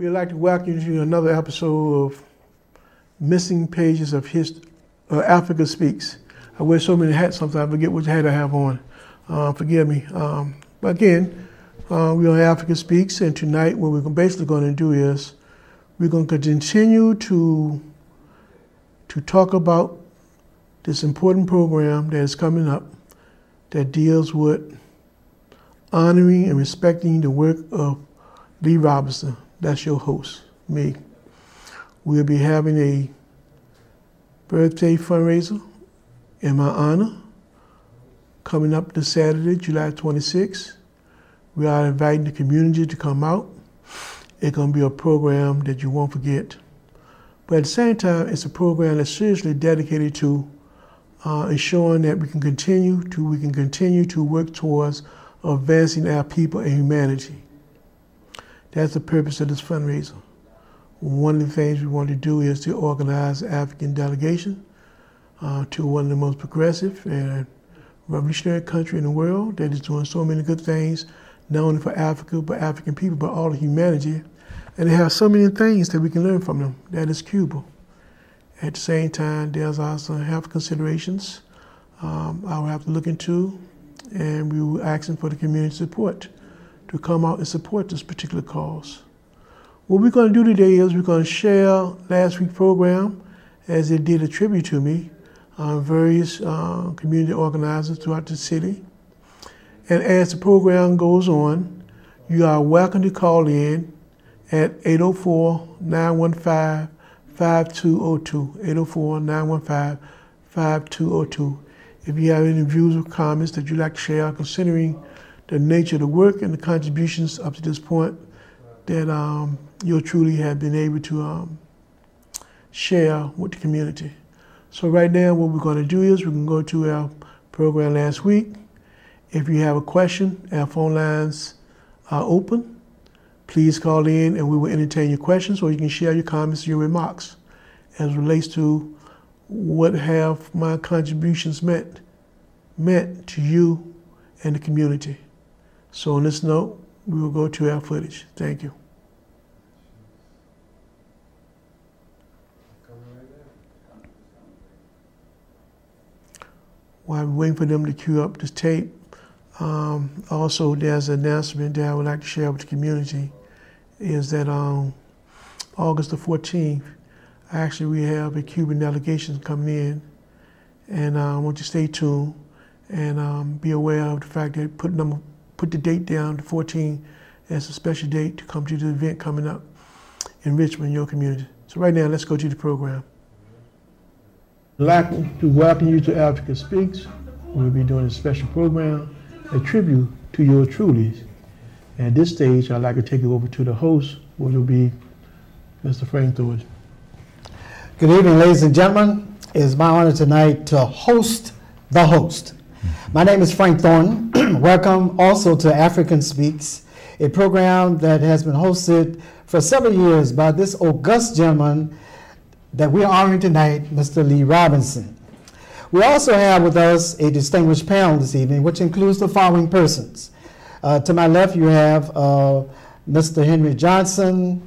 We'd like to welcome you to another episode of Missing Pages of Africa Speaks. I wear so many hats sometimes I forget which hat I have on. Forgive me. But again, we're on Africa Speaks, and tonight what we're basically going to do is we're going to continue to talk about this important program that is coming up that deals with honoring and respecting the work of Lee Robinson. That's your host, me. We'll be having a birthday fundraiser in my honor coming up this Saturday, July 26th. We are inviting the community to come out. It's going to be a program that you won't forget. But at the same time, it's a program that's seriously dedicated to ensuring that we can continue to work towards advancing our people and humanity. That's the purpose of this fundraiser. One of the things we want to do is to organize an African delegation to one of the most progressive and revolutionary country in the world that is doing so many good things, not only for Africa, but African people, but all of humanity. And they have so many things that we can learn from them. That is Cuba. At the same time, there's also health considerations I will have to look into, and we were asking for the community support to come out and support this particular cause. What we're going to do today is we're going to share last week's program as they did a tribute to me, various community organizers throughout the city. And as the program goes on, you are welcome to call in at 804-915-5202, 804-915-5202. If you have any views or comments that you'd like to share considering the nature of the work and the contributions up to this point that you truly have been able to share with the community. So right now what we're going to do is we can go to our program last week. If you have a question, our phone lines are open. Please call in and we will entertain your questions, or you can share your comments and your remarks as it relates to what have my contributions meant to you and the community. So on this note, we will go to our footage. Thank you. While we're waiting for them to cue up this tape, also there's an announcement that I would like to share with the community, is that August the 14th, actually we have a Cuban delegation coming in, and I want you to stay tuned and be aware of the fact that put the date down, the 14th, as a special date to come to the event coming up in Richmond, your community. So right now, let's go to the program. I'd like to welcome you to Africa Speaks. We'll be doing a special program, a tribute to your trulies. And at this stage, I'd like to take it over to the host, which will be Mr. Frank Thornton. Good evening, ladies and gentlemen. It is my honor tonight to host the host. My name is Frank Thornton. Welcome also to African Speaks, a program that has been hosted for several years by this august gentleman that we're honoring tonight, Mr. Lee Robinson. We also have with us a distinguished panel this evening, which includes the following persons. To my left, you have Mr. Henry Johnson,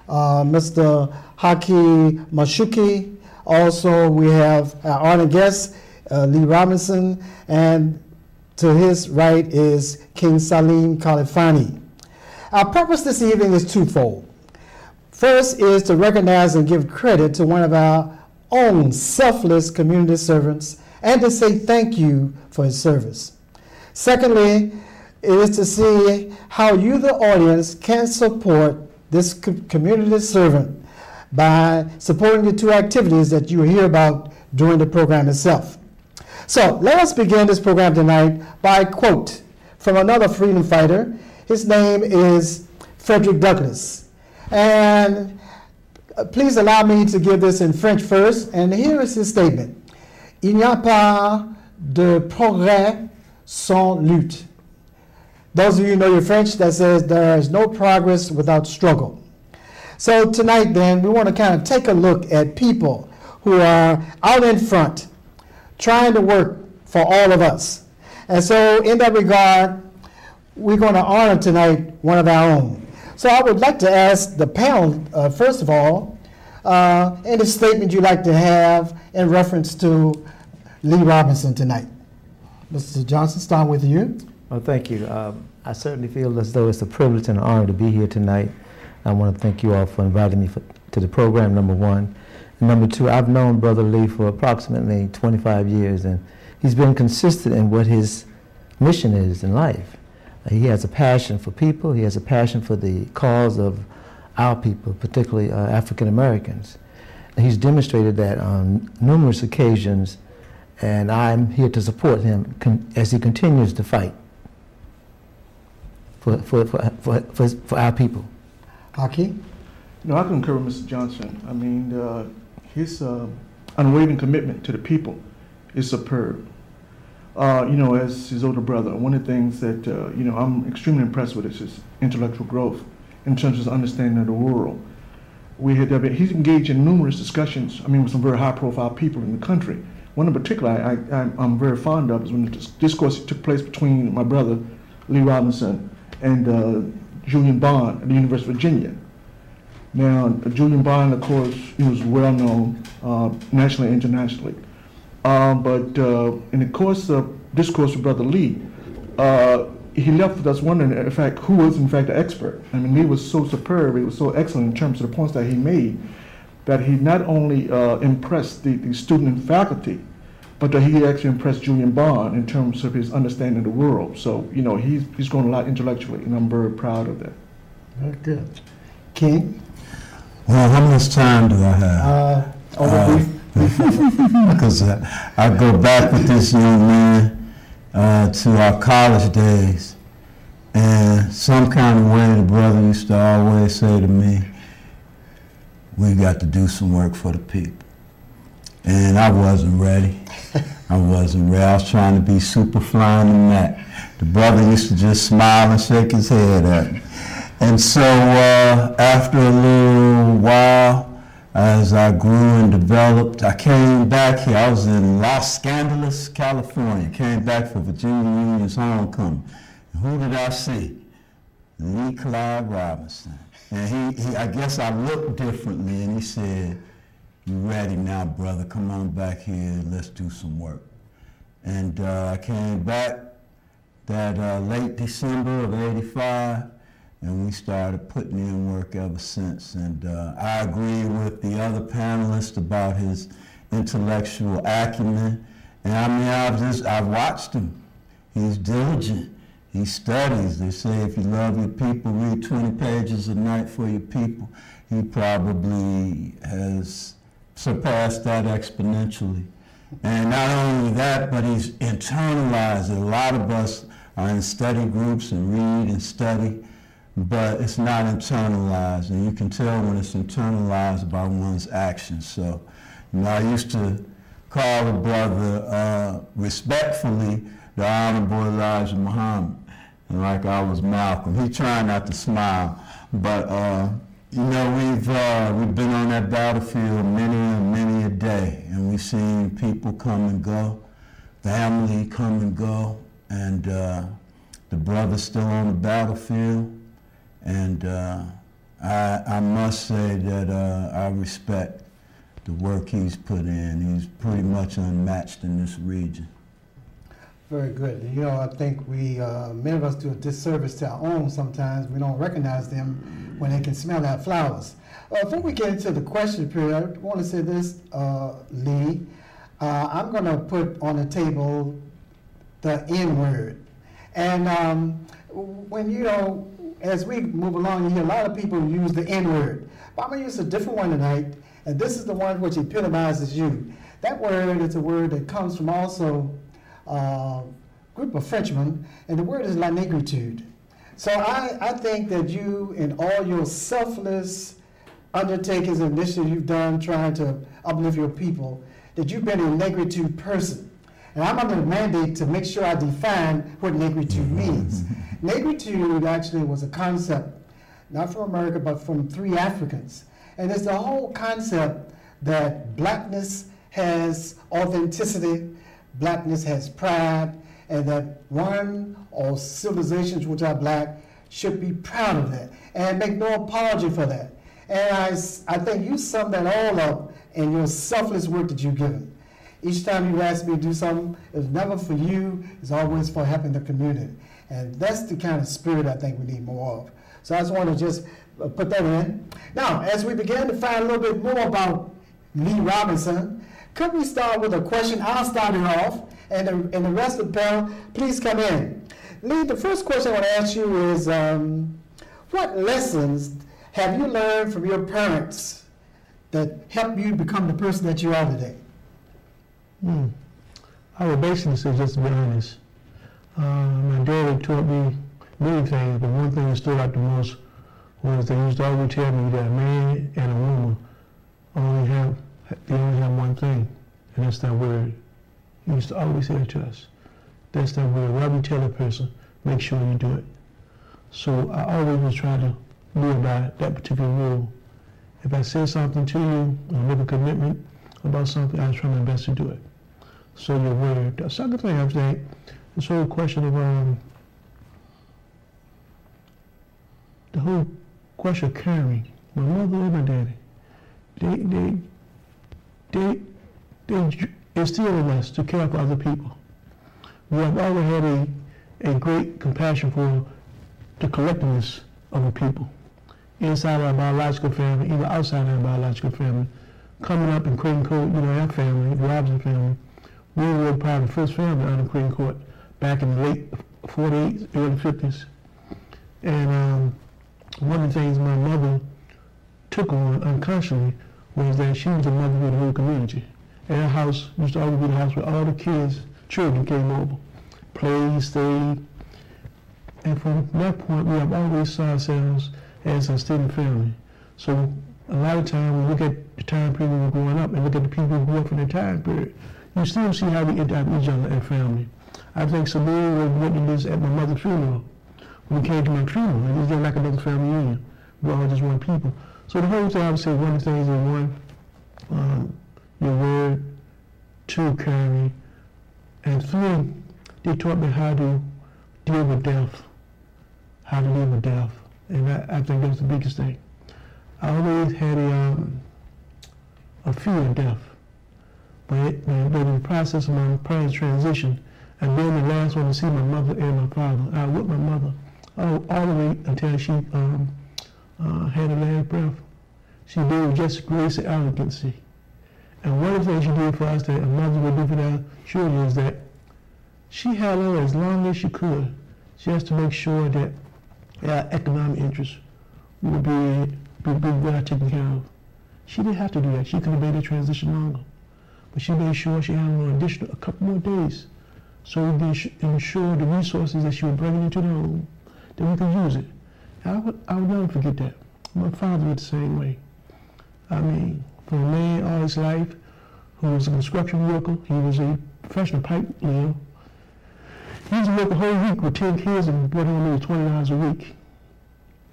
Mr. Haki Mashuki. Also, we have our honored guest, Lee Robinson, and to his right is King Salim Khalifani. Our purpose this evening is twofold. First is to recognize and give credit to one of our own selfless community servants and to say thank you for his service. Secondly, it is to see how you, the audience, can support this community servant by supporting the two activities that you will hear about during the program itself. So let us begin this program tonight by a quote from another freedom fighter. His name is Frederick Douglass. And please allow me to give this in French first. And here is his statement. Il n'y a pas de progrès sans lutte. Those of you who know your French, that says there is no progress without struggle. So tonight then, we want to kind of take a look at people who are out in front, trying to work for all of us. And so in that regard, we're going to honor tonight one of our own. So I would like to ask the panel, first of all, any statement you'd like to have in reference to Lee Robinson tonight. Mr. Johnson, start with you. Well, thank you. I certainly feel as though it's a privilege and an honor to be here tonight. I want to thank you all for inviting me to the program, number one. And number two, I've known Brother Lee for approximately 25 years, and he's been consistent in what his mission is in life. He has a passion for people. He has a passion for the cause of our people, particularly African Americans. And he's demonstrated that on numerous occasions, and I'm here to support him as he continues to fight for our people. Haki? No, I concur with Mr. Johnson. I mean, his unwavering commitment to the people is superb. As his older brother, one of the things that, I'm extremely impressed with is his intellectual growth in terms of his understanding of the world. He's engaged in numerous discussions, with some very high-profile people in the country. One in particular I'm very fond of is when the discourse took place between my brother, Lee Robinson, and Julian Bond at the University of Virginia. Now, Julian Bond, of course, he was well known nationally and internationally. But in the course of discourse with Brother Lee, he left with us wondering, in fact, who was in fact the expert. I mean, Lee was so superb, he was so excellent in terms of the points that he made, that he not only impressed the student and faculty, but that he actually impressed Julian Bond in terms of his understanding of the world. So, he's grown a lot intellectually, and I'm very proud of that. Very good. King? Well, how much time do I have? Because I go back with this young man to our college days, and some kind of way the brother used to always say to me, we got to do some work for the people. And I wasn't ready. I was trying to be super flying the mat. The brother used to just smile and shake his head at me. And so after a little while, as I grew and developed, I came back here. I was in Los Angeles, California. Came back for Virginia Union's homecoming. And who did I see? Lee Clyde Robinson. And he, I guess I looked differently, and he said, "You ready now, brother? Come on back here. Let's do some work." And I came back that late December of '85. And we started putting in work ever since. And I agree with the other panelists about his intellectual acumen. And I've watched him. He's diligent. He studies. They say if you love your people, read 20 pages a night for your people. He probably has surpassed that exponentially. And not only that, but he's internalized it. A lot of us are in study groups and read and study, but it's not internalized, and you can tell when it's internalized by one's actions. So, I used to call the brother respectfully the Honorable Elijah Muhammad, and like I was Malcolm. He tried not to smile, but we've been on that battlefield many a day, and we've seen people come and go, family come and go, and the brother's still on the battlefield. And I must say that I respect the work he's put in. He's pretty much unmatched in this region. Very good. I think we, many of us do a disservice to our own sometimes. We don't recognize them when they can smell our flowers. Before we get into the question period, I want to say this, Lee. I'm going to put on the table the N-word. And as we move along, you hear a lot of people use the N-word. But I'm going to use a different one tonight, and this is the one which epitomizes you. That word is a word that comes from also a group of Frenchmen, and the word is la negritude. So I think that you, in all your selfless undertakings and initiatives you've done trying to uplift your people, that you've been a negritude person. And I'm under the mandate to make sure I define what negritude means. Negritude actually was a concept, not from America, but from 3 Africans. And it's the whole concept that blackness has authenticity, blackness has pride, and that one or civilizations which are black should be proud of that and make no apology for that. And I think you sum that all up in your selfless work that you've given. Each time you ask me to do something, it's never for you, it's always for helping the community. And that's the kind of spirit I think we need more of. So I just want to just put that in. Now, as we begin to find a little bit more about Lee Robinson, could we start with a question? I'll start it off, and the rest of the panel, please come in. Lee, the first question I want to ask you is, what lessons have you learned from your parents that helped you become the person that you are today? I would basically say, just to be honest, my daddy taught me many things, but one thing that stood out the most was they used to always tell me that a man and a woman only have one thing, and that's that word. He used to always say it to us. That's that word. Whatever you tell a person, make sure you do it. So I always was trying to live by that particular rule. If I say something to you or make a commitment about something, I was trying my best to do it. So your word. The second thing I would say, this whole question of the whole question of caring. My mother and my daddy, they instill in us to care for other people. We have always had a great compassion for the collectiveness of the people, inside our biological family, either outside our biological family. Coming up in Crane Court, our family, the Robinson family, we were part of the first family out of Crane Court back in the late 40s, early 50s. And one of the things my mother took on unconsciously was that she was a mother of the whole community. And our house used to always be the house where all the children came over, played, stayed. And from that point, we have always saw ourselves as a extended family. So a lot of times when we look at the time period we were growing up and look at the people who grew up in that time period, you still see how we interact with each other as family. I think Sabine was witnessing this at my mother's funeral. When we came to my funeral, it was just like another family union. We're all just one people. So the whole thing, I would say, one of the things is one, your word, two, caring, and three, they taught me how to deal with death, how to live with death. And I think that's the biggest thing. I always had a fear of death. But in the process of my parents' transition, and being the last one to see my mother and my father, I was with my mother all the way until she had her last breath. She did with just grace and arrogancy. And one of the things she did for us that a mother would do for their children is that she held on as long as she could, just to make sure that our economic interests would be well taken care of. She didn't have to do that. She could have made the transition longer. But she made sure she had a couple more days so we could ensure the resources that she was bringing into the home, that we could use it. And I would never forget that. My father was the same way. I mean, for a man all his life who was a construction worker, he was a professional pipe layer. He used to work a whole week with 10 kids and brought home maybe $20 a week.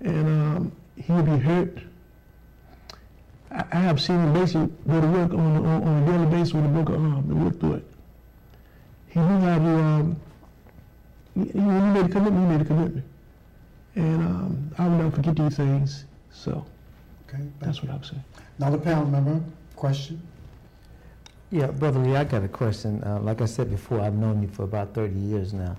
And he would be hurt. I have seen him basically go to work on a daily basis with a broken arm and work through it. He knew how to, when he made a commitment, And I will never forget these things. So that's what I would say. Another panel member, question? Yeah, Brother Lee, I got a question. Like I said before, I've known you for about 30 years now.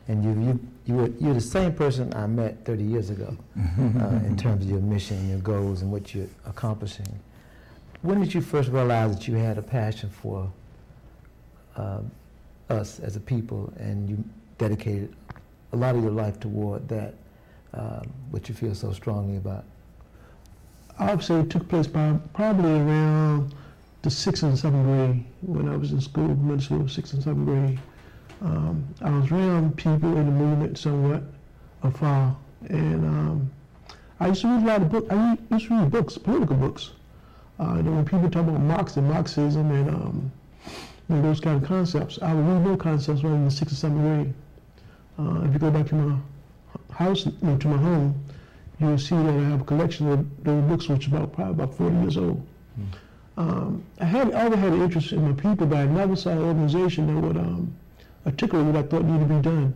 And you're the same person I met 30 years ago in terms of your mission, your goals, and what you're accomplishing. When did you first realize that you had a passion for us as a people, and you dedicated a lot of your life toward that, what you feel so strongly about? I would say it took place by probably around the 6th and 7th grade, when I was in school, middle school, 6th and 7th grade. I was around people in the movement somewhat afar, and I used to read a lot of books. I used to read books, political books. When people talk about Marx and Marxism and those kind of concepts, I would read those concepts when I was in the 6th and 7th grade. If you go back to my house, to my home, you'll see that I have a collection of those books, which is probably about 40 years old. I always had an interest in my people, but I never saw an organization that would articulate what I thought needed to be done.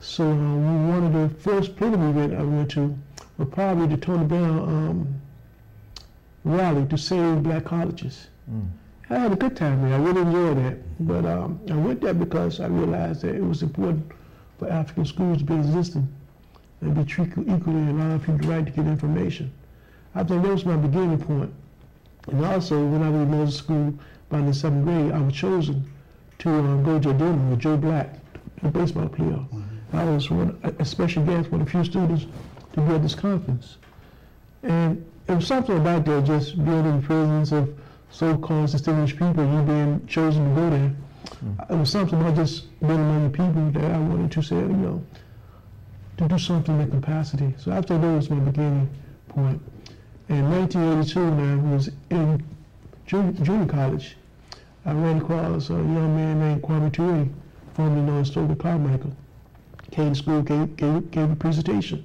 So one of the first political events I went to was probably the Tony Brown rally to save black colleges. I had a good time there. I really enjoyed that. But I went there because I realized that it was important for African schools to be existing and be treated equally and allow people the right to get information. I think that was my beginning point. And also, when I was in middle school, by the 7th grade, I was chosen to go to a dinner with Joe Black, a baseball player. I was a special guest, one of the few students to be at this conference. And it was something about that, just being in the presence of so-called distinguished people, you being chosen to go there. It was something about just being among the people that I wanted to say, to do something in that capacity. So I thought that was my beginning point. In 1982, when I was in junior college, I ran across a young man named Kwame Ture, formerly known as Stoker Carmichael. Came to school, gave a presentation.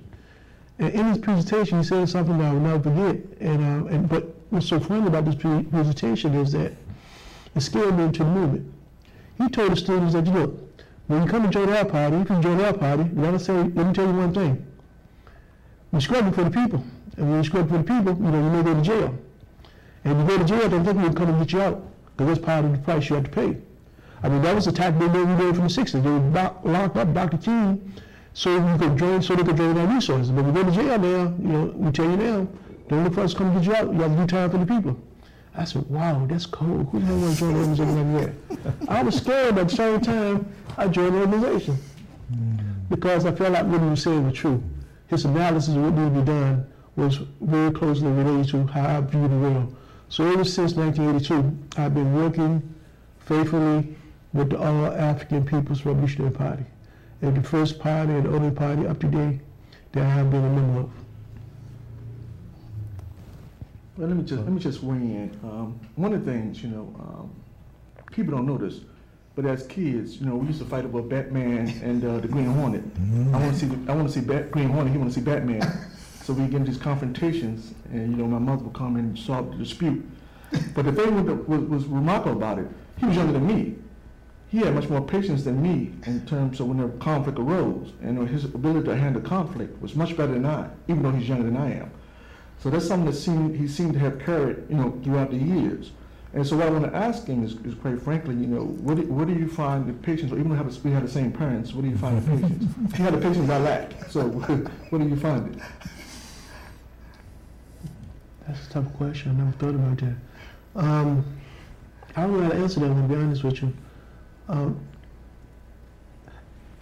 And in his presentation, he said something that I will never forget. But what's so funny about this presentation is that it scared me into the movement. He told the students that, when you come to join our party, if you join our party, let me tell you one thing. We're struggling for the people. And when you're struggling for the people, you may go to jail. And if you go to jail, don't think we'll come and get you out, because that's part of the price you have to pay. I mean, that was the tactic they did from the 60s. They would lock up Dr. King so they could drain our resources. But we go to jail now, we tell you now, don't look for us to come get you out. You have to do time for the people. I said, wow, that's cool. Who the hell wants to join the organization like that? I was scared, but at the same time, I joined the organization. Because I felt like what he was saying was true. His analysis of what needed to be done was very closely related to how I view the world. So ever since 1982, I've been working faithfully with the All African People's Revolutionary Party. And the first party and the only party up to date that I have been a member of. Well, let me just weigh in. One of the things, people don't know this, but as kids, we used to fight over Batman and the Green Hornet. I want to see Green Hornet. He want to see Batman. So we get into these confrontations, and my mother would come and solve the dispute. But the thing that was remarkable about it, he was younger than me. He had much more patience than me in terms of when the conflict arose, and his ability to handle conflict was much better than I, even though he's younger than I am. So that's something that he seemed to have carried, throughout the years. And so what I want to ask him is quite frankly, what do you find the patience, or even though we have the same parents, what do you find the patience? He had the patience I lack. So what do you find it? That's a tough question. I never thought about that. I don't know how to answer that one, to be honest with you.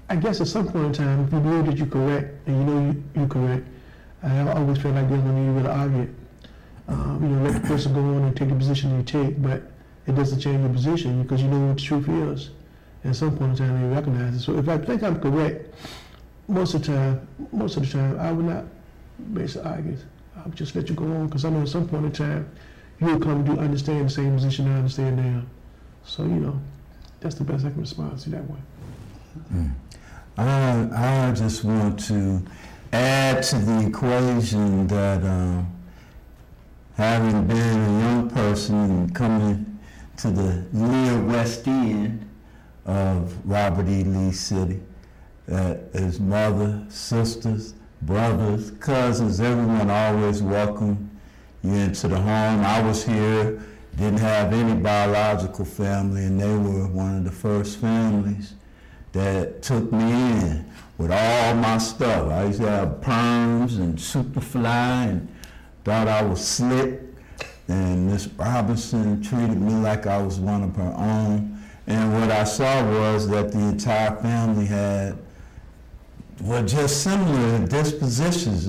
I guess at some point in time, if you know that you're correct, and you're correct, I always feel like there's no need to really argue it. Let the person go on and take the position you take, but it doesn't change your position because you know what the truth is. And at some point in time, you recognize it. So if I think I'm correct, most of the time, I would not basically argue. I would just let you go on, because I know at some point in time, you will come to understand the same position I understand now. So, that's the best I can respond to that way. I just want to add to the equation that having been a young person and coming to the near west end of Robert E. Lee City, that his mother, sisters, brothers, cousins, everyone always welcomed you into the home. I was here, didn't have any biological family, and they were one of the first families that took me in with all my stuff. I used to have perms and Superfly and thought I was slick, and Miss Robinson treated me like I was one of her own. And what I saw was that the entire family were just similar dispositions.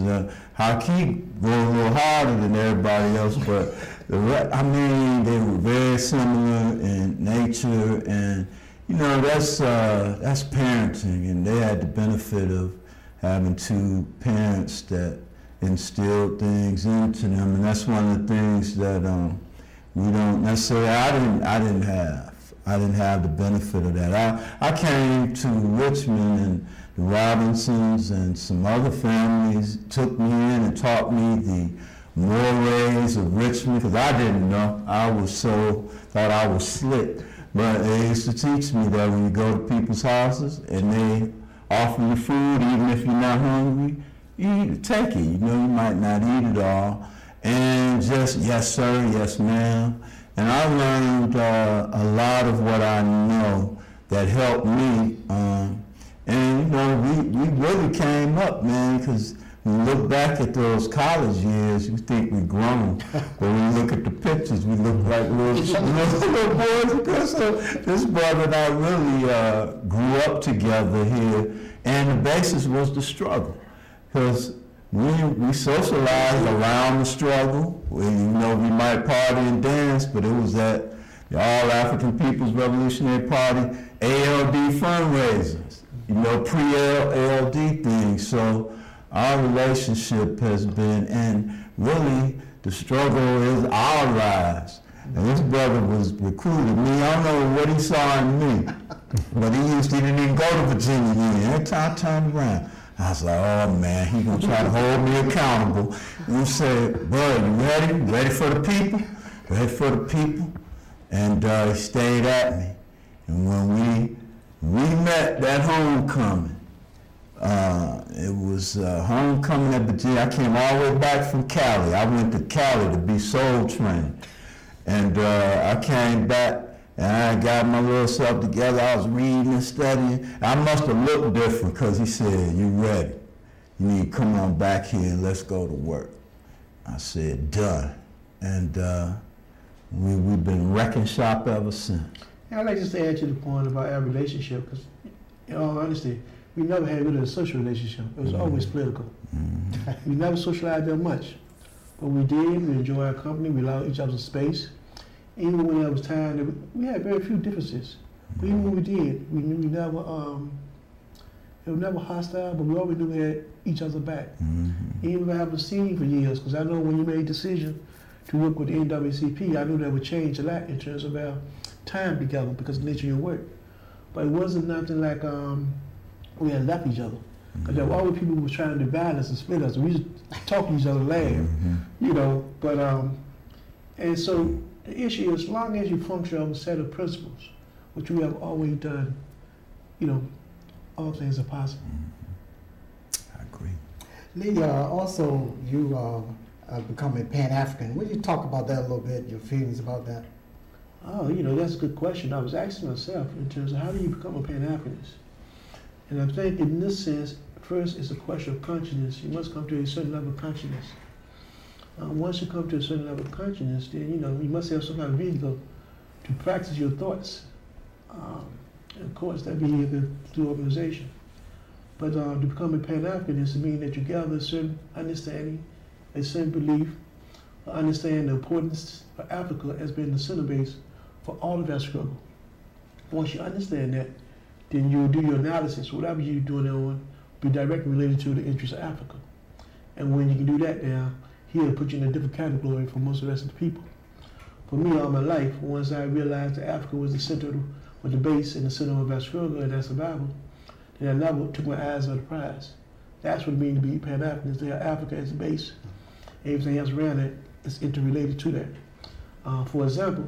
Hakeem were a little harder than everybody else, but they were very similar in nature, and that's parenting, and they had the benefit of having two parents that instilled things into them, and that's one of the things that we don't necessarily. I didn't have the benefit of that. I came to Richmond, and the Robinsons and some other families took me in and taught me the mores of Richmond, because I didn't know. I thought I was slick. But they used to teach me that when you go to people's houses and they offer you food, even if you're not hungry, you need to take it. You know, you might not eat it all. And just, yes, sir, yes, ma'am. And I learned a lot of what I know that helped me. And, you know, we really came up, man, because when we look back at those college years, you think we're grown. But when you look at the pictures, we look like little boys and girls. So this brother and I really grew up together here. And the basis was the struggle. Because we socialized around the struggle. You know, we might party and dance, but it was at the All African People's Revolutionary Party ALD fundraisers, you know, pre-ALD things. So our relationship has been, and really the struggle is our lives. And this brother was recruited me. I don't know what he saw in me, but he didn't even go to Virginia Union. Every time I turned around, I was like, oh man, he's gonna try to hold me accountable. And he said, bro, you ready? Ready for the people? Ready for the people? And he stayed at me. And when we met that homecoming, it was homecoming at Virginia. I came all the way back from Cali. I went to Cali to be soul trained. And I came back and I got my little self together. I was reading and studying. I must have looked different because he said, you ready? You need to come on back here and let's go to work. I said, done. And we've been wrecking shop ever since. And I'd like just to add to the point about our relationship, because in all honesty, we never had really a social relationship. It was always political. We never socialized that much. But we did, we enjoyed our company, we allowed each other space. Even when there was time, we had very few differences. But even when we did, we knew it was never hostile, but we always knew we had each other back. Even if I haven't seen you for years, because I know when you made a decision to work with the NAACP, I knew that would change a lot in terms of our time together because of the nature of your work. But it wasn't nothing like we had left each other. Because there were always people who were trying to divide us and split us. We used to talk to each other, laugh, you know. But and so the issue is, as long as you function on a set of principles, which we have always done, you know, all things are possible. I agree. Lee, also you becoming Pan-African. Would you talk about that a little bit, your feelings about that? Oh, you know, that's a good question. I was asking myself in terms of how do you become a Pan-Africanist? And I think in this sense, first it's a question of consciousness. You must come to a certain level of consciousness. Once you come to a certain level of consciousness, then you know you must have some kind of vehicle to practice your thoughts. And of course, that vehicle through organization. But to become a Pan-Africanist, it means that you gather a certain understanding, a certain belief, understand the importance of Africa as being the center base for all of our struggle. Once you understand that, then you do your analysis. Whatever you're doing on be directly related to the interests of Africa. And when you can do that now, he'll put you in a different category from most of the rest of the people. For me, all my life, once I realized that Africa was the center, was the base and the center of our struggle and our survival, then I never took my eyes off the prize. That's what it means to be Pan-Africanist. They have Africa as the base. Everything else around it is interrelated to that. For example,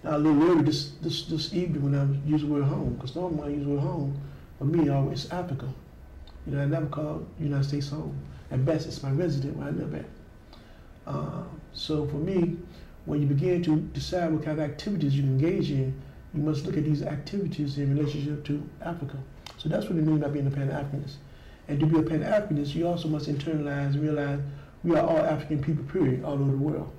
now a little earlier this evening when I was using the word home, because normally when I use the word home, for me, always Africa. You know, I never call the United States home. At best, it's my residence where I live at. So for me, when you begin to decide what kind of activities you engage in, you must look at these activities in relationship to Africa. So that's what it means by being a Pan-Africanist. And to be a Pan-Africanist, you also must internalize and realize we are all African people, period, all over the world.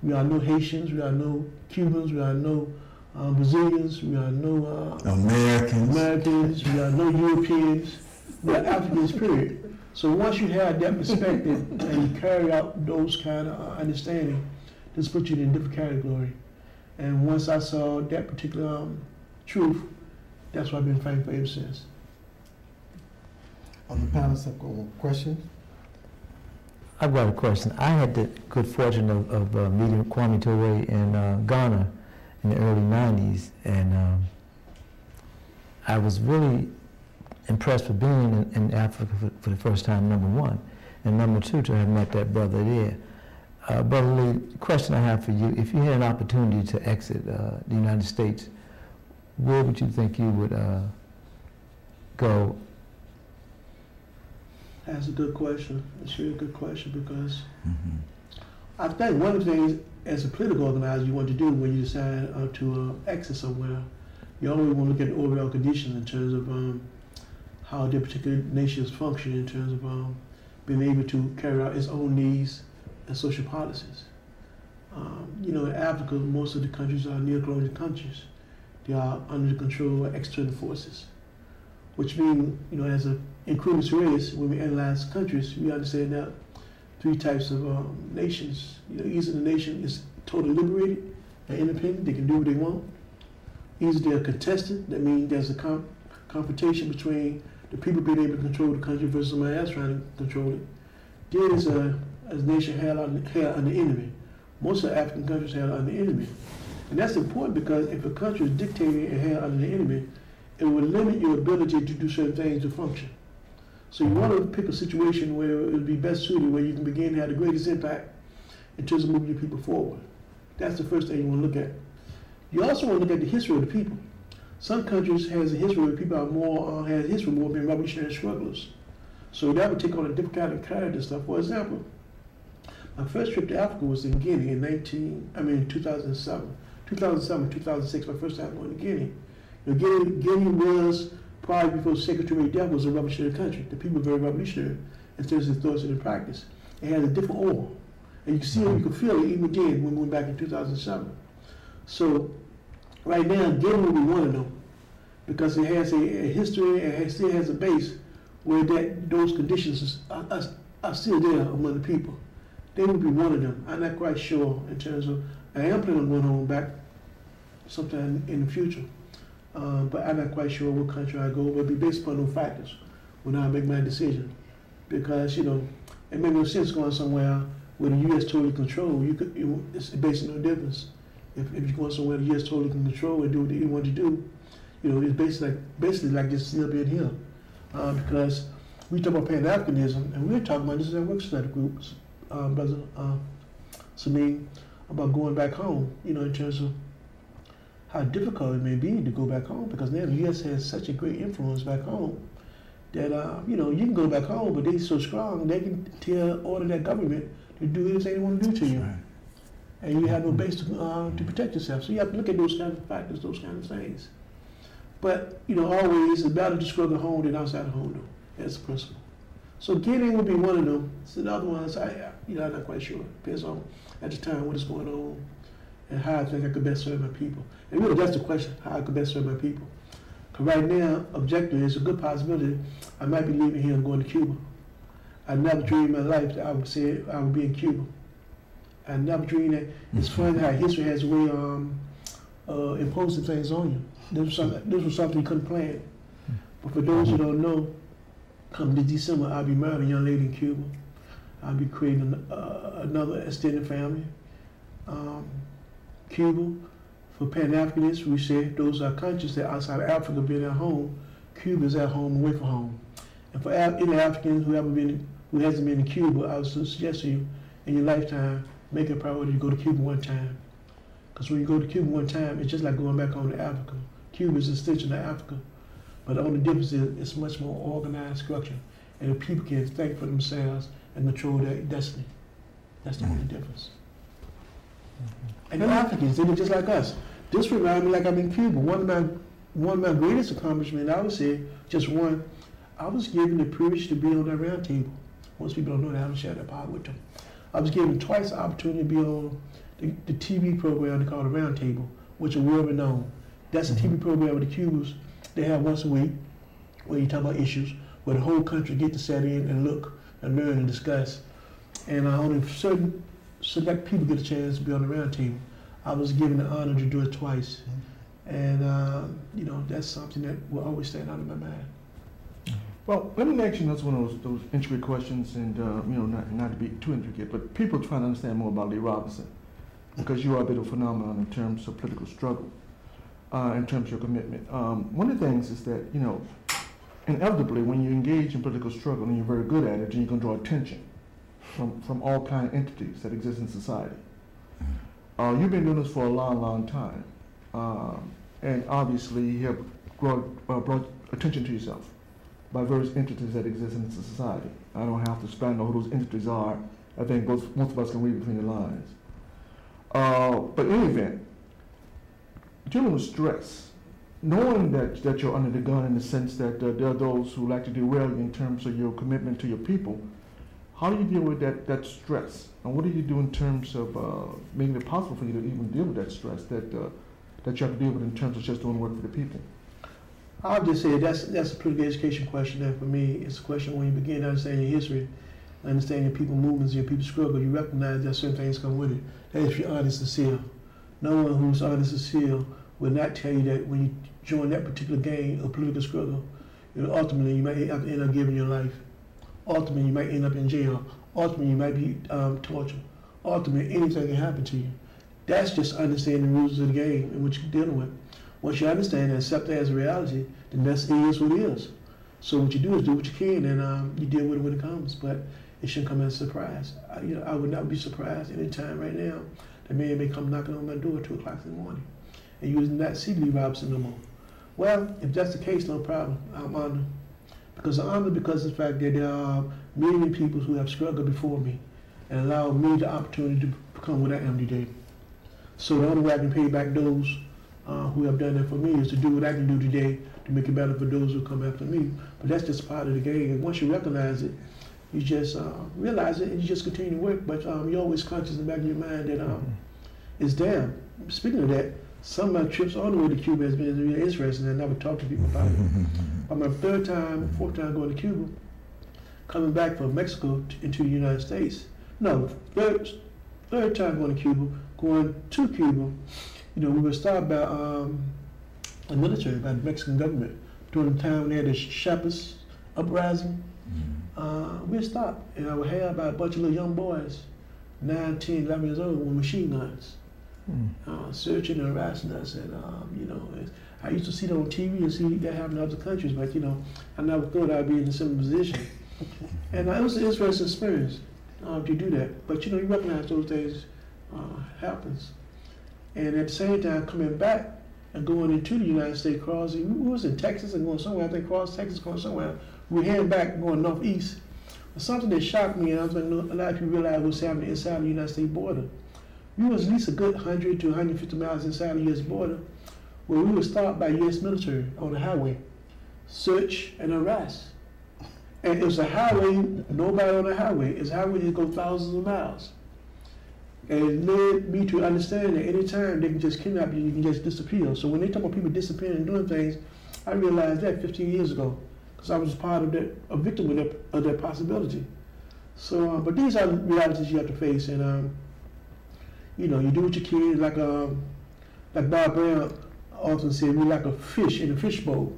We are no Haitians, we are no Cubans, we are no Brazilians, we are no Americans, we are no Europeans. We are Africans, period. So once you have that perspective and you carry out those kind of understanding, this puts you in a different category. And once I saw that particular truth, that's what I've been fighting for ever since. On the panel, some questions? I've got a question. I had the good fortune of meeting Kwame Ture in Ghana in the early 90s, and I was really impressed with being in Africa for the first time, number one, and number two, to have met that brother there. Brother Lee, the question I have for you, if you had an opportunity to exit the United States, where would you think you would go? That's a good question. It's really a good question because I think one of the things as a political organizer you want to do when you decide to exit somewhere, you always want to look at the overall conditions in terms of how the particular nation is functioning in terms of being able to carry out its own needs and social policies. In Africa, most of the countries are neo-colonial countries. They are under the control of external forces, which means, as a including race, when we analyze countries, we understand that three types of nations. Either the nation is totally liberated and independent, they can do what they want. Either they're contested, that means there's a confrontation between the people being able to control the country versus somebody else trying to control it. There is a nation held under enemy. Most of the African countries held under enemy. And that's important because if a country is dictated and held under the enemy, it will limit your ability to do certain things to function. So you want to pick a situation where it will be best suited, where you can begin to have the greatest impact in terms of moving your people forward. That's the first thing you want to look at. You also want to look at the history of the people. Some countries has a history where people are more, has a history more being revolutionary strugglers. So that would take on a different kind of character stuff. For example, my first trip to Africa was in Guinea in 2007. 2006, my first time going to Guinea. Guinea was, prior before Secretary of Death, was a revolutionary country. The people were very revolutionary in terms of thoughts and practice. It had a different aura. And you can see it, you can feel it even then when we went back in 2007. So right now, Guinea will be one of them because it has a history and it still has a base where those conditions are still there among the people. They will be one of them. I'm not quite sure in terms of, I am planning on going home back sometime in the future. But I'm not quite sure what country I go, but it'll be based upon those factors when I make my decision. Because, it makes no sense going somewhere where the U.S. totally control. It's basically no difference. If you're going somewhere the U.S. totally can control and do what you want to do, it's basically like just still being here. Because we talk about Pan-Africanism, and we're talking about this is our work study groups, Brother Samin, about going back home, in terms of how difficult it may be to go back home, because now the U.S. has such a great influence back home that, you can go back home, but they're so strong, they can order that government to do anything they want to do to you. Right. And you have no base to protect yourself. So you have to look at those kind of factors, those kind of things. But, always, it's better to struggle home than outside of home, though. That's the principle. So Guinea would be one of them. So the other ones, I'm not quite sure. Depends on, at the time, what is going on and how I think I could best serve my people. And really, that's the question, how I could best serve my people. Because right now, objectively, it's a good possibility I might be leaving here and going to Cuba. I never dreamed in my life that I would say I would be in Cuba. I never dreamed that. It's funny how history has a way of imposing things on you. This was something you couldn't plan. But for those who don't know, come this December, I'll be marrying a young lady in Cuba. I'll be creating another extended family. Cuba, for Pan-Africanists, we say those are countries that outside of Africa being at home, Cuba is at home, away from home. And for any Africans who hasn't been in Cuba, I would suggest to you, in your lifetime, make it a priority to go to Cuba one time. Because when you go to Cuba one time, it's just like going back home to Africa. Cuba is an extension of Africa. But the only difference is it's much more organized structure. And the people can think for themselves and control their destiny. That's the only difference. And the Africans, they look just like us. This reminds me like I'm in Cuba. One of my greatest accomplishments, I would say, just one, I was given the privilege to be on that round table. Most people don't know that, I don't share that power with them. I was given twice the opportunity to be on the TV program they call the Round Table, which is world renowned. That's a TV program with the Cubans they have once a week, where you talk about issues, where the whole country get to sit in and look and learn and discuss. And only certain select people get a chance to be on the round table. I was given the honor to do it twice. And, that's something that will always stand out in my mind. Well, let me ask you another one of those intricate questions, and not to be too intricate, but people trying to understand more about Lee Robinson, because you are a bit of a phenomenon in terms of political struggle, in terms of your commitment. One of the things is that, inevitably, when you engage in political struggle and you're very good at it, then you can draw attention from all kind of entities that exist in society. You've been doing this for a long, long time, and obviously you have brought attention to yourself by various entities that exist in society. I don't have to explain who those entities are. I think most of us can read between the lines. But in any event, dealing with stress, knowing that you're under the gun in the sense that there are those who like to derail you in terms of your commitment to your people, how do you deal with that stress? And what do you do in terms of making it possible for you to even deal with that stress that you have to deal with in terms of just doing work for the people? I'll just say that's a pretty good education question. And for me, it's a question when you begin to understand your history, understand your people movements, your people struggle, you recognize that certain things come with it. That if you're honest and sincere. No one who's honest and sincere will not tell you that when you join that particular game of political struggle, ultimately you might end up giving your life. Ultimately, you might end up in jail. Ultimately, you might be tortured. Ultimately, anything can happen to you. That's just understanding the rules of the game in which you're dealing with. Once you understand and accept that as a reality, then that is what it is. So what you do is do what you can, and you deal with it when it comes. But it shouldn't come as a surprise. I would not be surprised any time right now that man may come knocking on my door at 2 o'clock in the morning, and you would not see Lee Robinson no more. Well, if that's the case, no problem. I'm honored. Because I'm honored because of the fact that there are many people who have struggled before me and allowed me the opportunity to become what I am today. So the only way I can pay back those who have done that for me is to do what I can do today to make it better for those who come after me. But that's just part of the game. And once you recognize it, you just realize it and you just continue to work. But you're always conscious in the back of your mind that it's there. Speaking of that, some of my trips all the way to Cuba has been really interesting, and I never talk to people about it. By my fourth time going to Cuba, coming back from Mexico into the United States. No, third time going to Cuba, going to Cuba. We were stopped by the military, by the Mexican government. During the time when they had the Chiapas uprising, we were stopped, and I was held by a bunch of little young boys, 9, 10, 11 years old, with machine guns. Searching and harassing us, and I used to see that on TV and see that happen in other countries, but I never thought I'd be in a similar position. And it was an interesting experience to do that. But you recognize those things happens. And at the same time, coming back and going into the United States, crossing, we was in Texas and going somewhere. I think cross Texas, going somewhere. We were heading back, going northeast. But something that shocked me, and I was like, a lot of people realize what's happening inside the United States border. We was at least a good 100 to 150 miles inside the U.S. border, where we were stopped by U.S. military on the highway, search and harass. And it was a highway, nobody on the highway. It's a highway that goes thousands of miles. And it led me to understand that any time they can just kidnap you, you can just disappear. So when they talk about people disappearing and doing things, I realized that 15 years ago, because I was part of that, a victim of that possibility. So, but these are the realities you have to face, and you do what you can, like Bob Brown often said, we're like a fish in a fishbowl.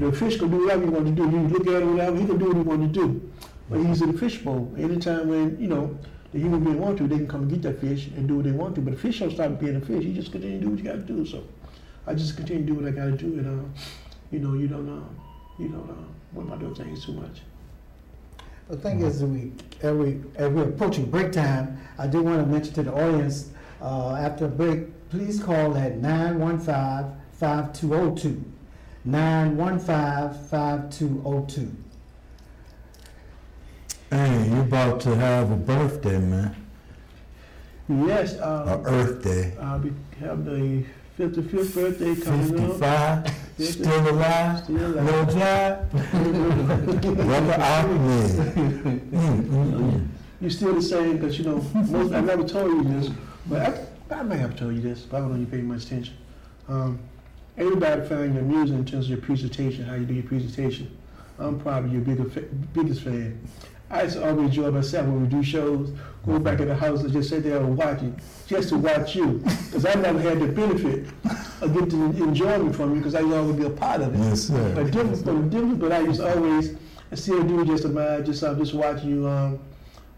A fish can do whatever he wants to do. You look at him, whatever, he can do what he wants to do. But he's in a fishbowl. Anytime when, the human being want to, they can come and get that fish and do what they want to. But the fish don't stop being a fish. You just continue to do what you got to do. So I just continue to do what I got to do. And, you don't worry about those things too much. The thing is, as we're approaching break time, I do want to mention to the audience, after break, please call at 915-5202. 915-5202. Hey, you're about to have a birthday, man. Yes. Earth Day. I'll be having the 55th birthday coming 55? Still alive? Still alive. No job? Rubber Aquaman. You're still the same, because I never told you this, but I may have told you this, but I don't know you pay much attention. Everybody find you amusing in terms of your presentation, how you do your presentation. I'm probably your biggest fan. I used to always enjoy myself when we do shows, go back in the house and just sit there and watch you, just to watch you. Because I never had the benefit of getting to enjoyment from you, because I used to always be a part of it. Yes, sir. But different, but I used to always, I still do just admire, just watch you,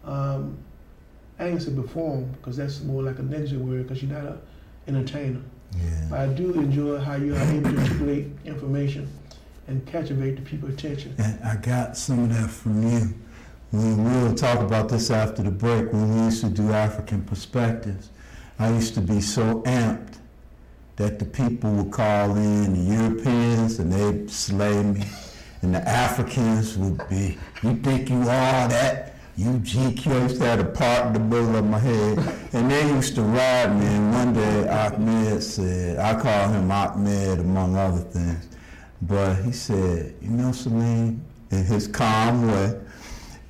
I ain't say perform, because that's more like a negative word, because you're not an entertainer. Yeah. But I do enjoy how you are able to articulate information and captivate the people's attention. And I got some of that from you. We'll talk about this after the break. When we used to do African Perspectives, I used to be so amped that the people would call in, the Europeans, and they'd slay me. and the Africans would be, you think you all that? You GQ, I used to have a part in the middle of my head. And they used to ride me, and one day Ahmed said, I call him Ahmed among other things, but he said, you know, Salim, in his calm way,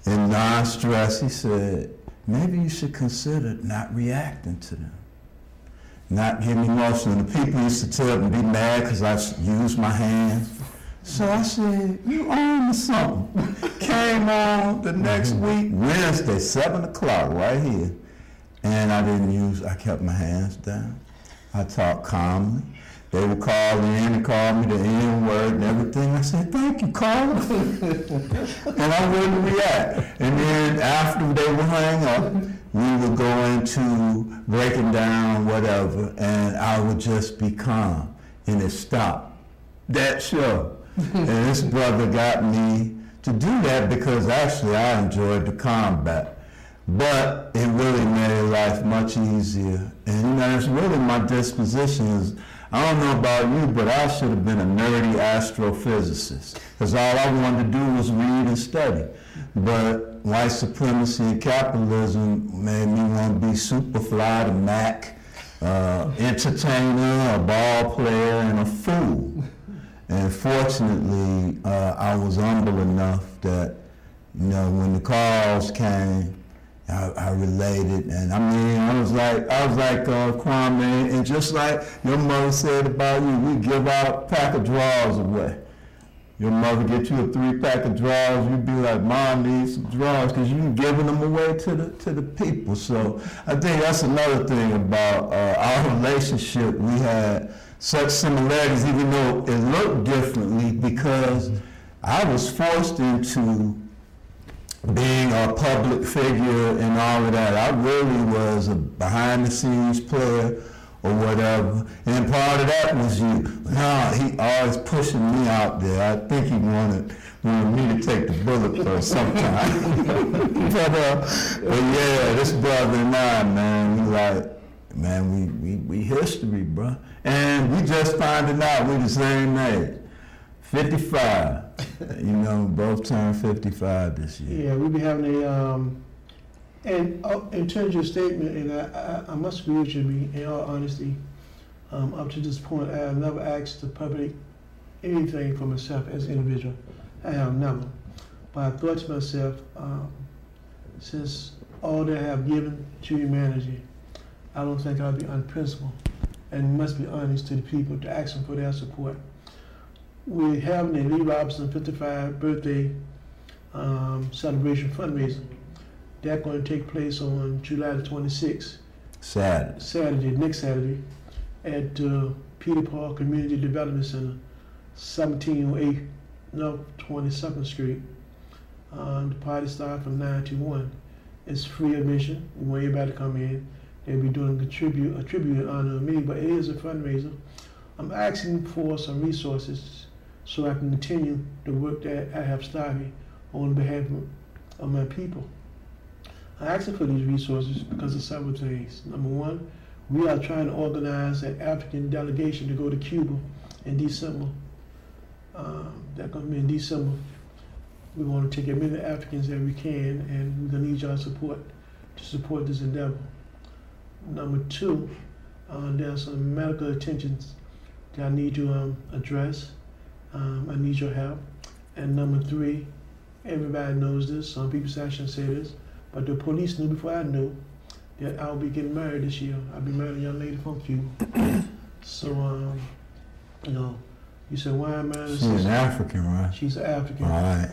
in non-stress, he said, maybe you should consider not reacting to them, not getting emotional. The people used to tell me, be mad because I used my hands. So I said, you on to something. Came on the next week, Wednesday, 7 o'clock, right here. And I kept my hands down. I talked calmly. They would call in and call me the N-word and everything. I said, thank you, Carl. And I wouldn't react. And then after they would hang up, we would go into breaking down whatever, and I would just be calm. And it stopped. That show. And this brother got me to do that because actually I enjoyed the combat. But it really made life much easier. And you know, it's really my disposition is, I don't know about you, but I should have been a nerdy astrophysicist because all I wanted to do was read and study. But white supremacy and capitalism made me want to be Superfly, the Mac, entertainer, a ball player, and a fool. And fortunately, I was humble enough that, you know, when the calls came, I related, and I mean, I was like Kwame, and just like your mother said about you, we give out a pack of drawers away. Your mother get you a 3-pack of drawers, you'd be like, Mom needs some drawers, because you giving them away to the people. So I think that's another thing about our relationship. We had such similarities, even though it looked differently, because I was forced into being a public figure and all of that. I really was a behind-the-scenes player or whatever, and part of that was you. No, he always pushing me out there. I think he wanted me to take the bullet for sometime. but yeah, this brother and I, man, we history, bro. And we just finding out we the same age. 55. You know, both turned 55 this year. Yeah, we'll be having a, and in terms of your statement, and I must agree with you, in all honesty, up to this point, I have never asked the public anything for myself as an individual. I have never. But I thought to myself, since all that I have given to humanity, I don't think I'll be unprincipled and must be honest to the people to ask them for their support. We're having a Lee Robinson 55th birthday celebration fundraiser. That's going to take place on July the 26th. Saturday, next Saturday, at Peter Paul Community Development Center, 1708 North 22nd Street. The party starts from 9 to 1. It's free admission. We want everybody to come in. They'll be doing a tribute in honor of me, but it is a fundraiser. I'm asking for some resources so I can continue the work that I have started on behalf of my people. I'm asking for these resources because of several things. Number one, we are trying to organize an African delegation to go to Cuba in December. That's going to be in December. We want to take as many Africans as we can, and we're going to need y'all support to support this endeavor. Number two, there's some medical attentions that I need to address. I need your help. And number three, everybody knows this. Some people say I shouldn't say this, but the police knew before I knew that I'll be getting married this year. I'll be marrying a young lady from Cuba. So, you know, you said, why am I marrying a sister? She's an African, right? She's an African. All right.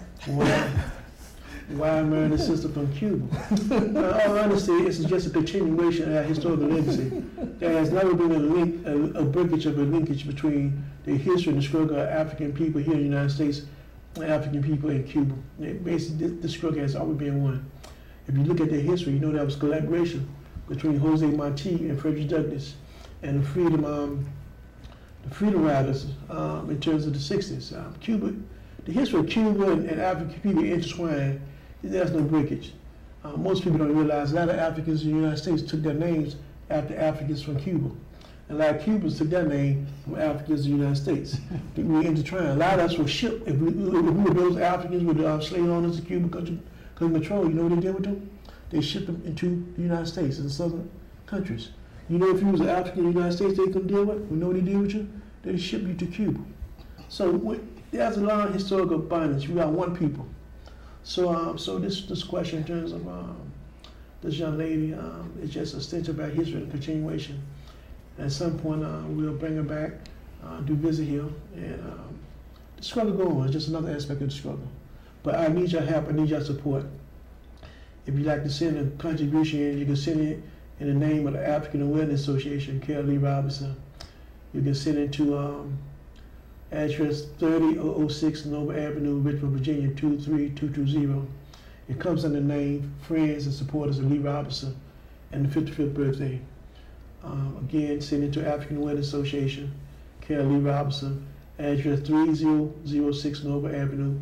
Why am I marrying a sister from Cuba? In all honesty, it's just a continuation of our historical legacy. There has never been a link, a breakage of a linkage between the history and the struggle of African people here in the United States and African people in Cuba. Basically, the struggle has always been one. If you look at their history, you know there was collaboration between Jose Marti and Frederick Douglass and the freedom riders in terms of the 60s. Cuba, the history of Cuba and African people intertwined. There's no breakage. Most people don't realize a lot of Africans in the United States took their names after Africans from Cuba. And a lot of Cubans took that name from Africans in the United States. We were intertwined. A lot of us were shipped. If we were those Africans with slave owners in Cuban country control, you know what they did with them? They shipped them into the United States and southern countries. You know, if you was an African in the United States, they couldn't deal with. You know what they did with you? They shipped you to Cuba. So there's a lot of historical bindings. We got one people. So this question in terms of this young lady is just a stitch about history and continuation. At some point, we'll bring her back, do visit here, and the struggle goes on. It's just another aspect of the struggle. But I need your help. I need your support. If you'd like to send a contribution in, you can send it in the name of the African Awareness Association, Carol Lee Robinson. You can send it to address 3006 Nova Avenue, Richmond, Virginia, 23220. It comes under the name Friends and Supporters of Lee Robinson and the 55th birthday. Again, send it to African Awareness Association, Carol Lee Robinson, address 3006 Nova Avenue,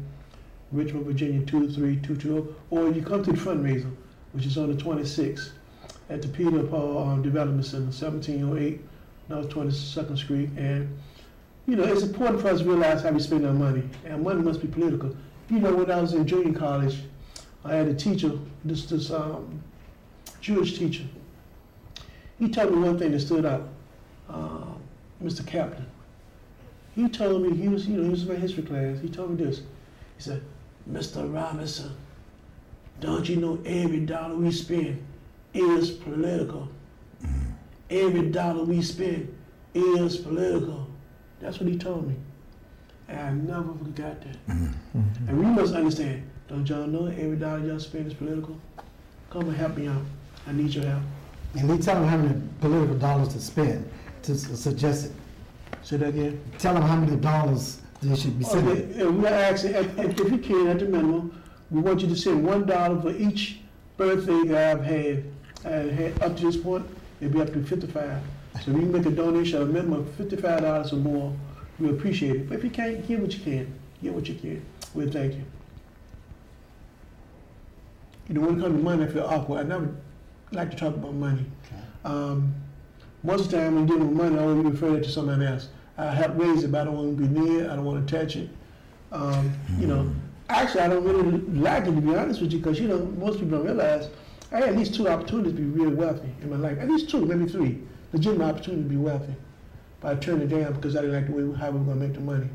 Richmond, Virginia, 23220. Or you come to the fundraiser, which is on the 26th at the Peter Paul Development Center, 1708 North 22nd Street. And you know, it's important for us to realize how we spend our money, and money must be political. You know, when I was in junior college, I had a teacher, this Jewish teacher. He told me one thing that stood out, Mr. Kaplan. He told me, he was in my history class, he told me this. He said, Mr. Robinson, don't you know every dollar we spend is political? Every dollar we spend is political. That's what he told me. And I never forgot that. And we must understand, don't y'all know every dollar y'all spend is political? Come and help me out. I need your help. And they tell them how many political dollars to spend to suggest it. Say that again? Tell them how many dollars they should be sending. Okay, we're asking, if you can, at the minimum, we want you to send $1 for each birthday that I've had up to this point. It'll be up to 55. So if you can make a donation of a minimum of $55 or more, we appreciate it. But if you can't, give what you can. Give what you can. We'll thank you. You know, when it comes to money, I feel awkward. I never like to talk about money. Okay. Most of the time when dealing with money, I always refer it to somebody else. I help raise it, but I don't want to be near it. I don't want to touch it. You know, actually, I don't really like it, to be honest with you, because, you know, most people don't realize I had at least 2 opportunities to be really wealthy in my life. At least 2, maybe 3. Legitimate opportunity to be wealthy. But I turned it down because I didn't like the way how we were going to make the money.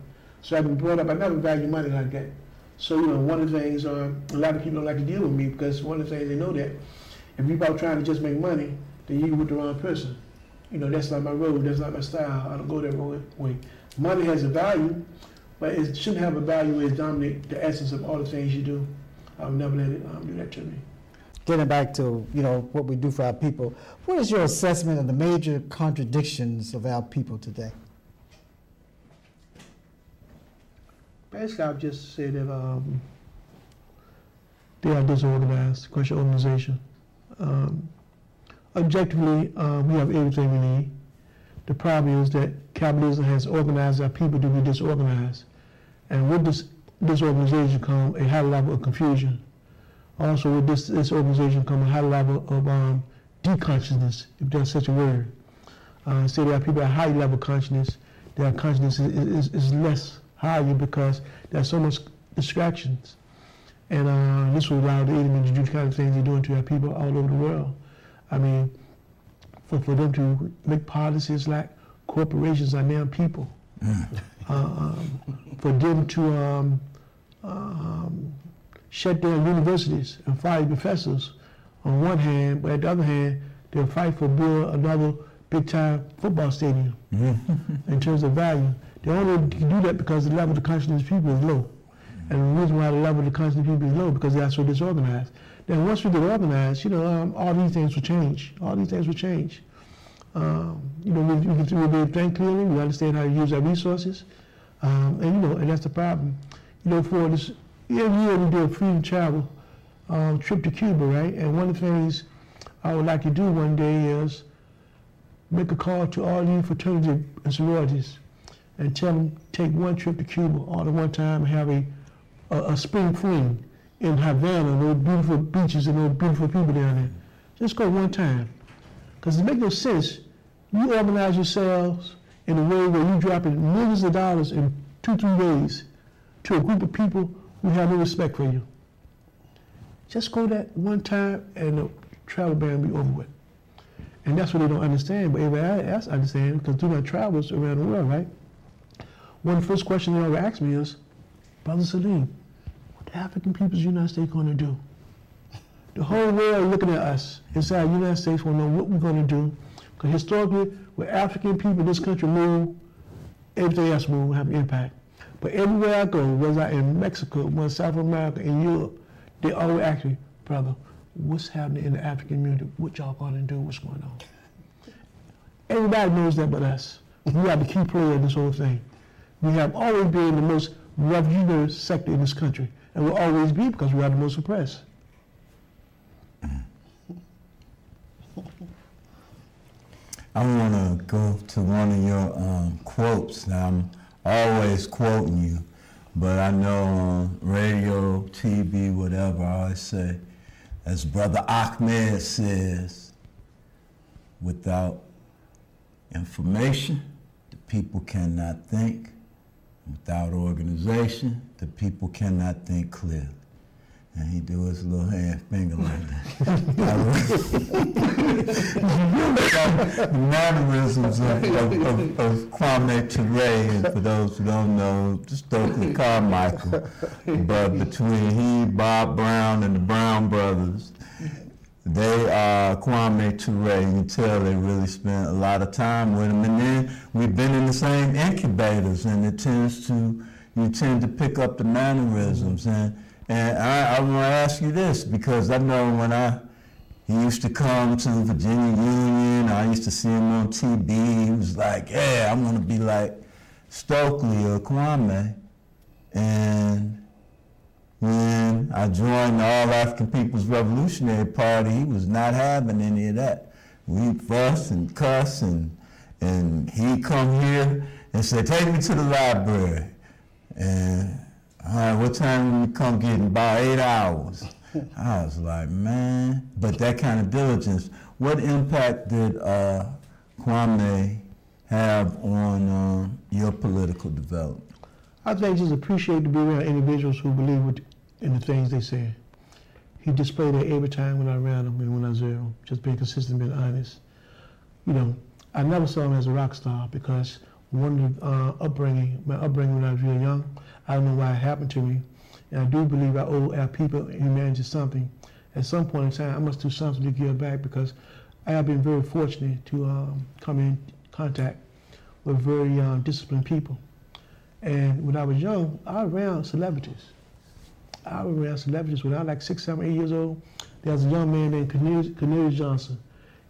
So I've been brought up, I never value money like that. So, you know, one of the things, a lot of people don't like to deal with me because one of the things they know that if you're about trying to just make money, then you're with the wrong person. You know, that's not my road, that's not my style. I don't go that way. Money has a value, but it shouldn't have a value where it dominates the essence of all the things you do. I would never let it do that to me. Getting back to, you know, what we do for our people, what is your assessment of the major contradictions of our people today? Basically, I've just said that they are disorganized, question organization. Objectively, we have everything we need. The problem is that capitalism has organized our people to be disorganized. And with this disorganization comes a high level of confusion. Also with this organization comes a high level of deconsciousness, if there's such a word. Say there are people at high level consciousness, their consciousness is less higher because there's so much distractions. And this will allow the enemy to do the kind of things they're doing to our people all over the world. I mean, for them to make policies like corporations are now people. For them to shut down universities and fire professors on one hand, but at the other hand, they'll fight for build another big-time football stadium in terms of value. They only can do that because the level of consciousness of people is low. And the reason why the level of consciousness of people is low because they are so disorganized. Then once we get organized, you know, all these things will change. All these things will change. You know, we'll be able to think clearly. We understand how to use our resources. And, you know, and that's the problem. You know, for this, every year we do a freedom travel trip to Cuba, right? And one of the things I would like to do one day is make a call to all you fraternities and sororities and tell them take one trip to Cuba all at one time and have a spring fling in Havana, those beautiful beaches and those beautiful people down there. Just go one time. Because it makes no sense You organize yourselves in a way where you're dropping millions of dollars in 2-3 days to a group of people who have no respect for you. Just go that one time and the travel ban will be over with. And that's what they don't understand, but everybody else understands because through my travels around the world, right? One of the first questions they always ask me is, Brother Salim, what the African people of the United States going to do? The whole world looking at us inside the United States want to know what we're going to do. Because historically, when African people in this country move, everything else will have an impact. But everywhere I go, whether I'm in Mexico, whether South America, in Europe, they always ask me, brother, what's happening in the African community? What y'all going to do? What's going on? Everybody knows that but us. We are the key player in this whole thing. We have always been the most revolutionary sector in this country, and will always be because we are the most oppressed. I want to go to one of your quotes. Now, I'm always quoting you, but I know on radio, TV, whatever, I always say, as Brother Ahmed says, without information, the people cannot think. Without organization, the people cannot think clearly. And he do his little hand finger like that. The mannerisms of Kwame Ture, and for those who don't know, Stokely Carmichael. But between he, Bob Brown, and the Brown brothers, they are Kwame Ture. You can tell they really spent a lot of time with him. And then we've been in the same incubators, and you tend to pick up the mannerisms. And I want to ask you this, because I know when he used to come to the Virginia Union, I used to see him on TV, he was like, yeah, I want to be like Stokely or Kwame. And when I joined the All African People's Revolutionary Party, he was not having any of that. We'd fuss and cuss, and he'd come here and say, take me to the library. And all right, what time will you come get? In about 8 hours. I was like, man. But that kind of diligence. What impact did Kwame have on your political development? I think just appreciate to be around individuals who believe in the things they say. He displayed that every time when I ran him and when I was there, just being consistent, being honest. You know, I never saw him as a rock star because one of the my upbringing when I was really young, I don't know why it happened to me. And I do believe I owe our people in humanity something. At some point in time, I must do something to give back because I have been very fortunate to come in contact with very disciplined people. And when I was young, I was around celebrities. When I was like 6, 7, 8 years old. There was a young man named Cornelius Johnson.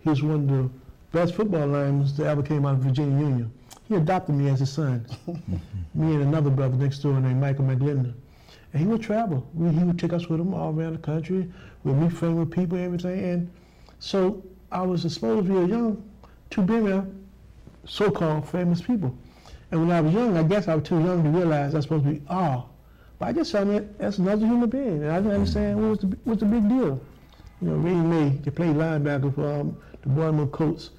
He was one of the best football linemen that ever came out of Virginia Union. He adopted me as his son. Me and another brother next door named Michael McGlinda. And he would travel. He would take us with him all around the country. We'd meet famous people and everything. And so I was exposed real young to being around so-called famous people. And when I was young, I guess I was too young to realize I was supposed to be awe. But I just saw me as another human being. And I didn't understand what's the big deal. You know, Ray May, they played linebacker for the Baltimore Colts.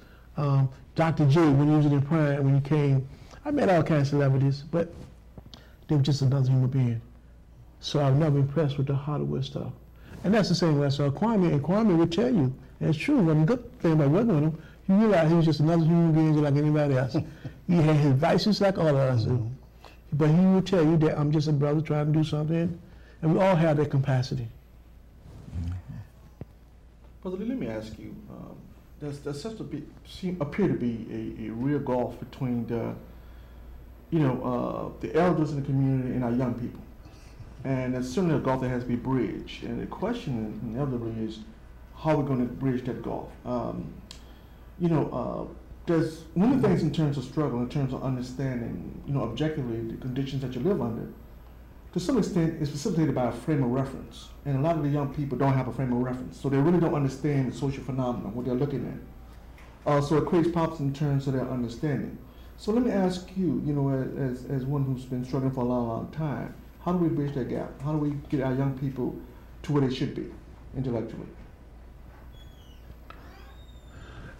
Dr. J, when he was in the prime, when he came, I met all kinds of celebrities, but they were just another human being. So I was never impressed with the Hollywood stuff. And that's the same way I saw Kwame, and Kwame would tell you, and it's true, one good thing about working with him, you realize he was just another human being just like anybody else. He had his vices like all of us do. But he would tell you that I'm just a brother trying to do something, and we all have that capacity. Brother Lee, let me ask you, there's such appear to be a real gulf between the elders in the community and our young people. And there's certainly a gulf that has to be bridged. And the question inevitably is how we're going to bridge that gulf. There's one of the things in terms of struggle, in terms of understanding, objectively the conditions that you live under, to some extent is facilitated by a frame of reference. And a lot of the young people don't have a frame of reference. So they really don't understand the social phenomenon, what they're looking at. So it creates problems in terms of their understanding. So let me ask you, as one who's been struggling for a long, long time, how do we bridge that gap? How do we get our young people to where they should be intellectually?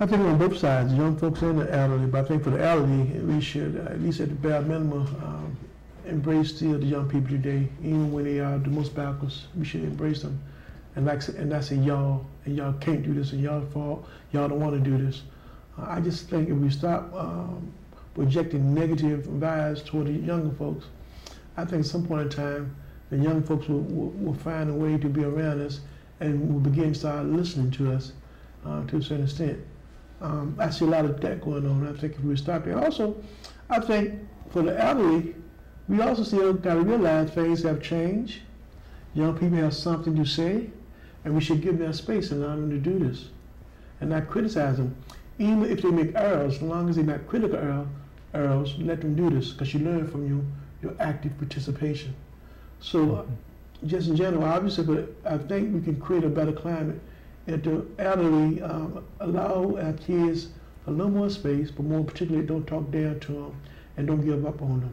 I think on both sides, young folks and the elderly, but I think for the elderly, we should, at least at the bare minimum, embrace still the young people today, even when they are the most backwards. We should embrace them. And I say y'all, and y'all can't do this, and y'all fault, y'all don't want to do this. I just think if we stop projecting negative vibes toward the younger folks, I think at some point in time, the young folks will find a way to be around us and will begin to start listening to us to a certain extent. I see a lot of that going on. I think if we stop there. Also, I think for the elderly, we also still got to realize things have changed. Young people have something to say, and we should give them space and allow them to do this, and not criticize them. Even if they make errors, as long as they're not critical errors, let them do this, because you learn from your active participation. So, just in general, obviously, but I think we can create a better climate if the elderly allow our kids a little more space, but more particularly, don't talk down to them and don't give up on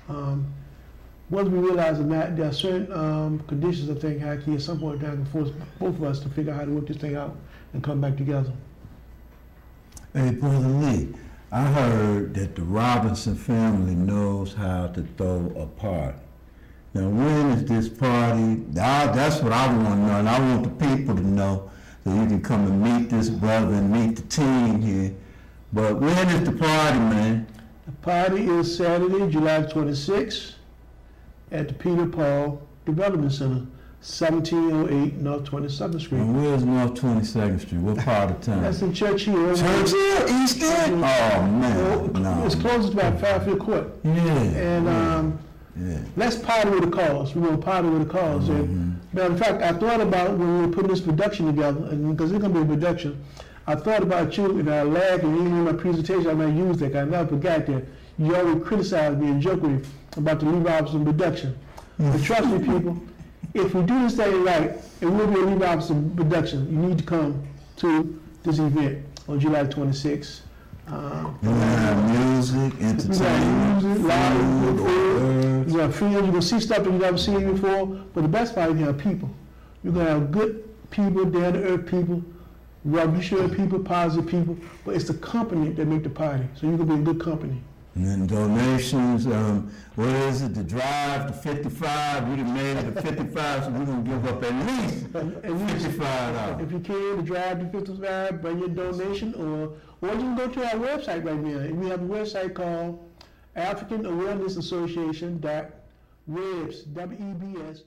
them. Once we realize that there are certain conditions, I think, how kids at some point in time can force both of us to figure out how to work this thing out and come back together. Hey, Brother Lee, I heard that the Robinson family knows how to throw a party. Now, when is this party? That's what I want to know, and I want the people to know, so you can come and meet this brother and meet the team here. But when is the party, man? The party is Saturday, July 26th at the Peter Paul Development Center, 1708 North 22nd Street. And where's North 22nd Street? What part of town? That's in Churchill. Churchill, East End? Oh, man. No. It's closest to about Fairfield Court. Yeah. And let's party with the cause. We're going to party with the cause. And, matter of fact, I thought about when we were putting this production together, and because it's going to be a production, I thought about you, and I laughed, and even in my presentation, I might use that. I never forgot that. You always criticized me and joked with me about the Lee Robinson production. But trust me, people, if we do this thing right, it will be a Lee Robinson production. You need to come to this event on July 26th. Music, entertainment, food, you're going to see stuff that you've never seen before, but the best part is you have people. You're going to have good people, down-to-earth people, revolutionary people, positive people, but it's the company that make the party, so you're going to be in good company. And then donations, what is it, the drive to 55, we done made it to 55, so we're going to give up at least $55. If you can, the drive to 55, bring your donation, or you can go to our website right now. We have a website called African Awareness Association.webs, W-E-B-S,